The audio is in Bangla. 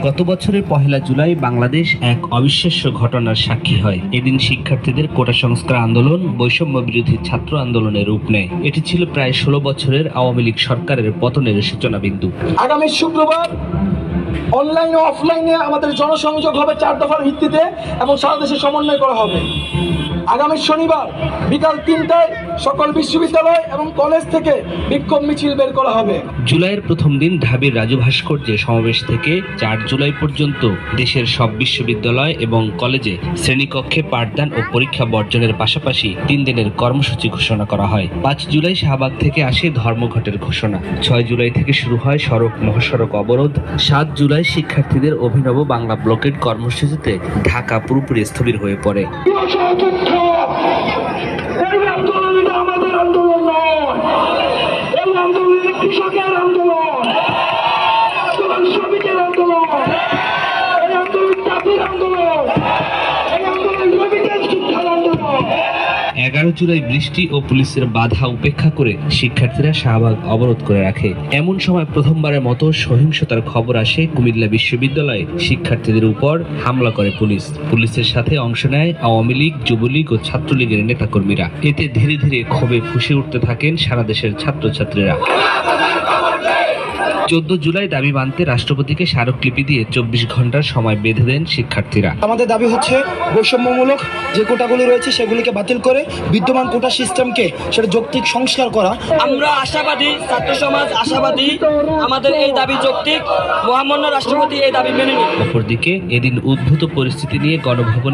গত বছরের ১ জুলাই বাংলাদেশ এক অবিশ্বাস্য ঘটনার সাক্ষী হয়। এদিন শিক্ষার্থীদের কোটা সংস্কার আন্দোলন বৈষম্য বিরোধী ছাত্র আন্দোলনের রূপ নেয়। এটি ছিল প্রায় ১৬ বছরের আওয়ামী লীগ সরকারের পতনের সূচনা বিন্দু। আগামী শুক্রবার অনলাইন ও অফলাইনে আমাদের জনসংযোগ হবে ৪ দফার ভিত্তিতে এবং সারা দেশে সমন্বয় করা হবে। আগামী শনিবার বিকাল ৩টায় সকল বিশ্ববিদ্যালয় এবং কলেজ থেকে বিক্ষোভ মিছিল বের করা হবে। জুলাইয়ের প্রথম দিন ঢাবির রাজু ভাস্কর্যে সমাবেশ থেকে ৪ জুলাই পর্যন্ত দেশের সব বিশ্ববিদ্যালয় এবং কলেজে শ্রেণীকক্ষে পাঠদান ও পরীক্ষা বর্জনের পাশাপাশি ৩ দিনের কর্মসূচি ঘোষণা করা হয়। ৫ জুলাই শাহবাগ থেকে আসে ধর্মঘটের ঘোষণা। ৬ জুলাই থেকে শুরু হয় সড়ক মহাসড়ক অবরোধ। ৭ জুলাই শিক্ষার্থীদের অভিনব বাংলা ব্লকেড কর্মসূচিতে ঢাকা পুরোপুরি স্থবির হয়ে পড়ে। আমাদের আন্দোলন নয়, এই আন্দোলন কৃষকের আন্দোলন, শ্রমিকের আন্দোলন, এই আন্দোলন জাতির আন্দোলন, এই আন্দোলন শ্রমিকের শিক্ষার আন্দোলন। ১১ জুলাই বৃষ্টি ও পুলিশের বাধা উপেক্ষা করে শিক্ষার্থীরা শাহবাগ অবরোধ করে রাখে। এমন সময় প্রথমবারের মতো সহিংসতার খবর আসে কুমিল্লা বিশ্ববিদ্যালয়ে। শিক্ষার্থীদের উপর হামলা করে পুলিশ। পুলিশের সাথে অংশ নেয় আওয়ামী লীগ, যুবলীগ ও ছাত্রলীগের নেতাকর্মীরা। এতে ধীরে ধীরে ক্ষোভে ফুঁসে উঠতে থাকেন সারা দেশের ছাত্রছাত্রীরা। ১৪ জুলাই দাবি মানতে রাষ্ট্রপতিকে স্মারকলিপি দিয়ে ২৪ ঘন্টার সময় বেঁধে দেন শিক্ষার্থীরা। আমাদের দাবি হচ্ছে বৈষম্যমূলক যে কোটাগুলি রয়েছে সেগুলিকে বাতিল করে বিদ্যমান কোটা সিস্টেমকে সেটা যৌক্তিক সংস্কার করা। আমরা আশাবাদী, ছাত্র সমাজ আশাবাদী, আমাদের এই দাবি যৌক্তিক, মহামান্য রাষ্ট্রপতি এই দাবি মেনে নিন। অপরদিকে এদিন উদ্ভূত পরিস্থিতি নিয়ে গণভবনে